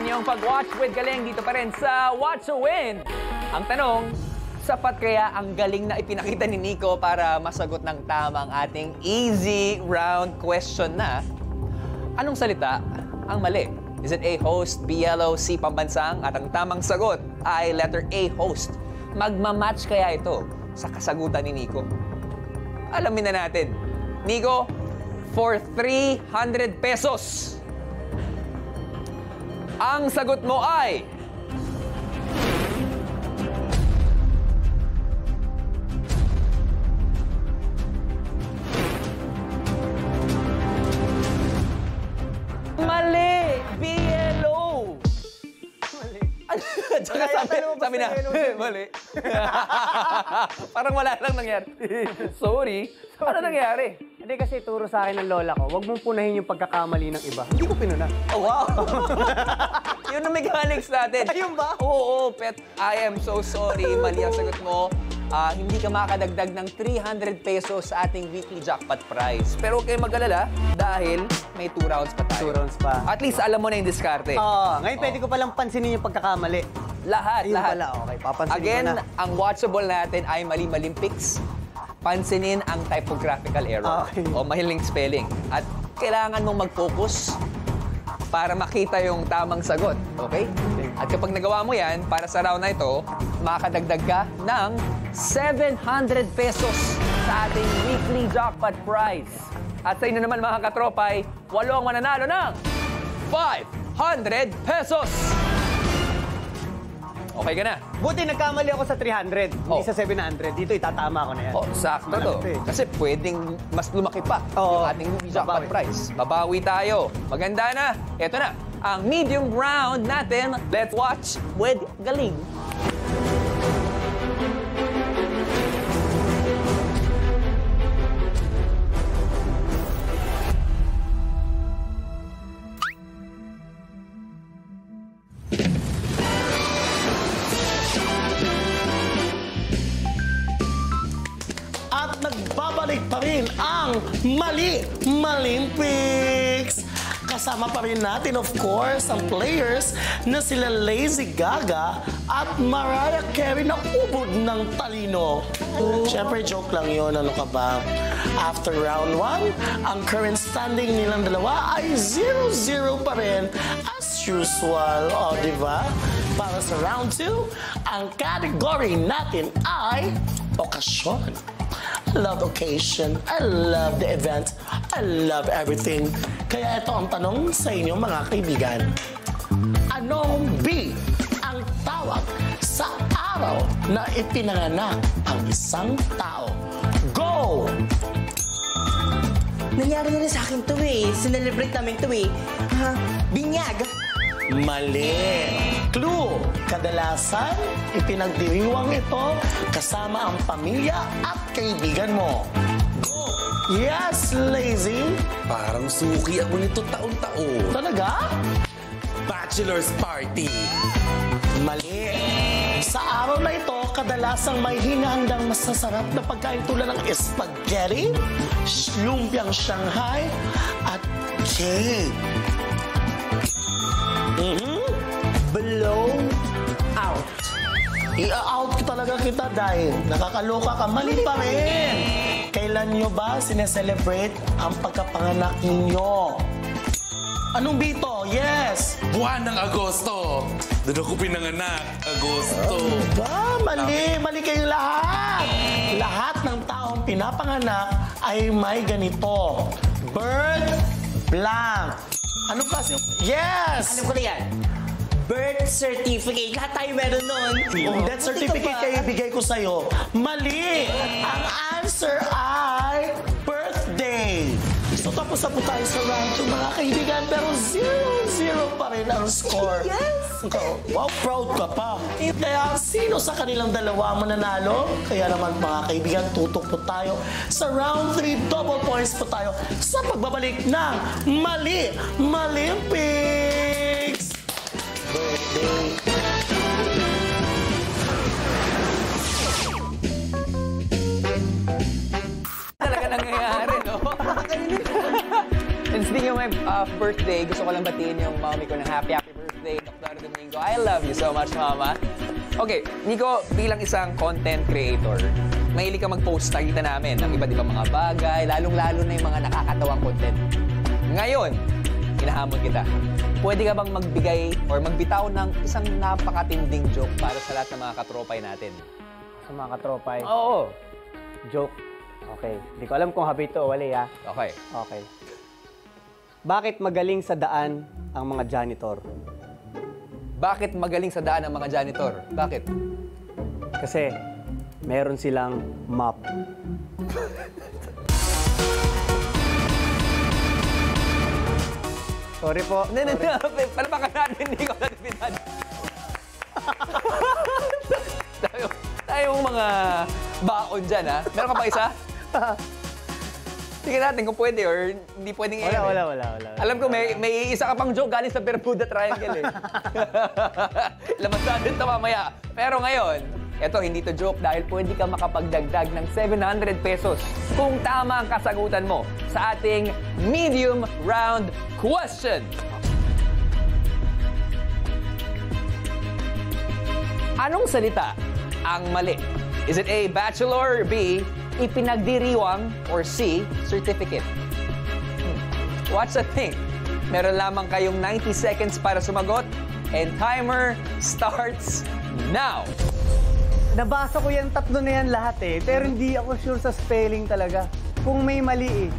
inyong pag-watch with Galing dito pa rin sa Watch to Win. Ang tanong, sapat kaya ang galing na ipinakita ni Nico para masagot ng tamang ating easy round question na anong salita ang mali? Is it A, host, B, yellow, C, pambansang? At ang tamang sagot ay letter A, host. Magmamatch kaya ito sa kasagutan ni Nico? Alamin na natin. Nico, for 300 pesos. Ang sagot mo ay... mali! BLO! Mali. Tsaka sabi na, mali. Parang wala lang nangyari. Sorry. Ano nangyari? Hindi kasi turo sa akin ng lola ko, huwag mong punahin yung pagkakamali ng iba. Hindi ko pinuna. Oh, wow! Yun ang mechanics natin. Ayun ba? Oo, pet. I am so sorry. Mali ang sagot mo. Hindi ka makadagdag ng 300 pesos sa ating weekly jackpot prize. Pero huwag kayong mag-alala dahil may 2 rounds pa tayo. 2 rounds pa. At least alam mo na yung diskarte. Ngayon pwede ko palang pansinin yung pagkakamali. Lahat, Ayun lahat. pala, okay. Papansinin Again, ko na. ang watchable natin ay mali-maling picks. Pansinin ang typographical error o mahiling spelling. At kailangan mong mag-focus para makita yung tamang sagot. Okay? At kapag nagawa mo yan, para sa round na ito, makakadagdag ka ng 700 pesos sa ating weekly jackpot prize. At sa inyo naman mga katropay, 8 ang mananalo ng 500 pesos! Okay ka na? Buti nagkamali ako sa 300, hindi sa 700. Dito itatama ko na yan. Sakto to. Kasi pwedeng mas lumaki pa yung ating jackpot prize. Babawi tayo. Maganda na. Ito na, ang medium round natin. Let's watch with Galing. Nagbabalik pa rin ang Maling Picks. Kasama pa rin natin, of course, ang players na sila Lazy Gaga at Mariah Carey na ubod ng talino. Siyempre, joke lang yun. Ano ka ba? After round 1, ang current standing nilang dalawa ay 0-0 pa rin as usual. O, diba? Para sa round 2, ang category natin ay okasyon. I love occasion. I love the event. I love everything. Kaya ito ang tanong sa inyo mga kaibigan. Anong B ang tawag sa araw na ipinanganak ang isang tao? Go! Nangyari na rin sa akin to eh. Sinelebrate namin to eh. Binyag. Mali. Clue, kadalasan ipinagdiriwang ito kasama ang pamilya at kaibigan mo. Go! Yes, Lazy. Parang suki ako nito taon-taon. Talaga? Bachelor's party. Mali. Sa araw na ito, kadalasang may hinahandang masasarap na pagkain tulad ng spaghetti, lumpiang Shanghai, at cake. Blow out. I-out ko talaga kita dahil nakakaloka ka. Mali pa rin. Kailan nyo ba sineselebrate ang pagkapanganak ninyo? Anong bito? Yes! Buwan ng Agosto. Doon ako pinanganak. Agosto. Ba? Mali. Mali kayong lahat. Lahat ng taong pinapanganak ay may ganito. Birth blank. Ano kasi? Yes! Alam ko na yan. Birth certificate. Lahat tayo meron nun. Death certificate kayo ibigay ko sa'yo. Mali! Ang answer ay birthday. So tapos na po tayo sa round 2 mga kaibigan. Pero 0-0 pa rin ang score. Yes! Wow, proud ka pa. Kaya sino sa kanilang dalawa mananalo? Kaya naman mga kaibigan, tutok po tayo. Sa round 3, double points po tayo sa pagbabalik ng Maling Picks. Birthday. Talaga nangyayari, no? And speaking of my birthday, gusto ko lang batiin yung mommy ko ng happy birthday. Domingo. I love you so much, Mama. Okay, Nico, bilang isang content creator, mahilig ka mag-post, nakita namin, ng iba't ibang mga bagay, lalong-lalo na yung mga nakakatawang content. Ngayon, hinahamon kita. Pwede ka bang magbigay or magbitaw ng isang napakatinding joke para sa lahat ng mga katropay natin? Sa mga katropay. Oo. Joke. Okay. Hindi ko alam kung habito o wali, ha? Okay. Okay. Bakit magaling sa daan ang mga janitor? Bakit magaling sa daan ang mga janitor? Bakit? Kasi meron silang map. Sorry po. Hindi. Palapakan natin, Nico. Natipitan. Tayong mga baon dyan, ha? Meron ka pa isa? Tingnan natin kung pwede or hindi pwedeng Wala. Alam ko, may isa ka pang joke galing sa Bermuda Triangle, eh. Labas natin ito mamaya. Pero ngayon, eto, hindi to joke dahil pwede ka makapagdagdag ng 700 pesos kung tama ang kasagutan mo sa ating medium round question. Anong salita ang mali? Is it A, bachelor, B, ipinagdiriwang, or C, certificate? Watch the thing. Meron lamang kayong 90 seconds para sumagot and timer starts now. Nabasa ko yan, tatlo na yan lahat eh. Pero hindi ako sure sa spelling talaga. Kung may mali eh.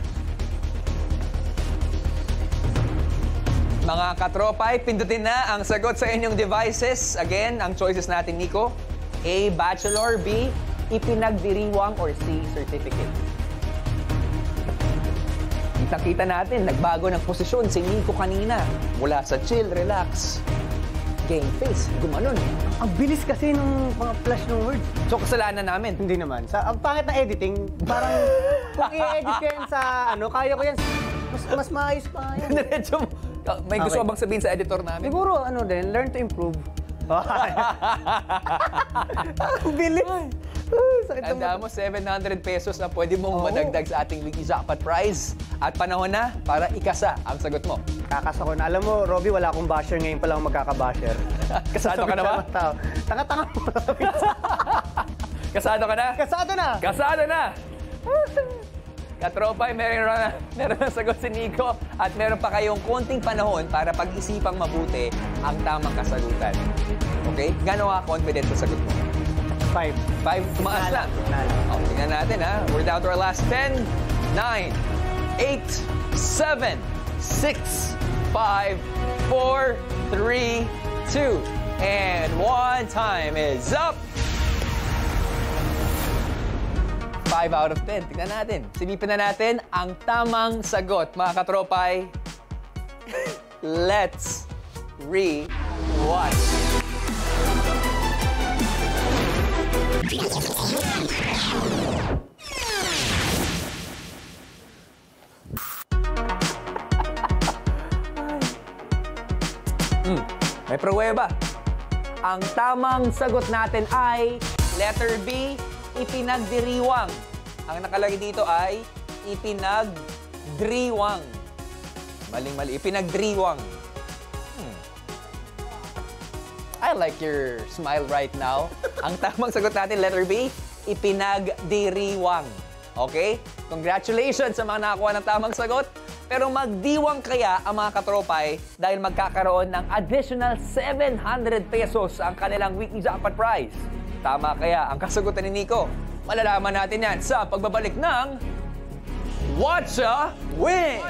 Mga katropay, pindutin na ang sagot sa inyong devices. Again, ang choices natin, Nico. A, bachelor, B, ipinagdiriwang, or C, certificate. Kita-kita natin, nagbago ng posisyon si Nico kanina. Mula sa chill, relax, game face, gumanon. Ang bilis kasi ng mga flash ng words. So, kasalanan namin. Hindi naman. Ang pangit na editing, parang kung i-edit ko yan sa kaya ko yan. Mas maayos pa yan. Diretso mo. May gusto bang sabihin sa editor namin? Siguro, learn to improve. Ang bilis. Sakit Tanda mo, 700 pesos na pwede mong madagdag sa ating Wiki Jackpot prize. At panahon na para ikasa ang sagot mo. Kakasa ko na. Alam mo, Robby, wala akong basher ngayon pa lang magkaka-basher. Kasado ka na ba? Tanga-tanga mo. Kasado ka na? Kasado na! Kasado na! Katropay, meron na sagot si Nico at meron pa kayong konting panahon para pag-isipang mabuti ang tamang kasagutan. Okay? Gano'n ka confident sa sagot mo? 5. 5, tumaas lang. Okay, tingnan natin, ha? We're down to our last 10, 9, 8, 7, 6, 5, 4, 3, 2, and 1. Time is up! 5 out of 10. Tignan natin. Silipin na natin ang tamang sagot, mga katropay. Let's re-watch. May pruweba. Ang tamang sagot natin ay letter B, ipinagdiriwang. Ang nakalagay dito ay ipinagdiriwang. Maling-mali. Ipinagdiriwang. I like your smile right now. Ang tamang sagot natin, letter B, ipinagdiriwang. Okay? Congratulations sa mga nakakuha ng tamang sagot. Pero magdiwang kaya ang mga katropay dahil magkakaroon ng additional 700 pesos ang kanilang weekly jackpot prize. Tama kaya ang kasagutan ni Nico? Malalaman natin yan sa pagbabalik ng Watcha Win!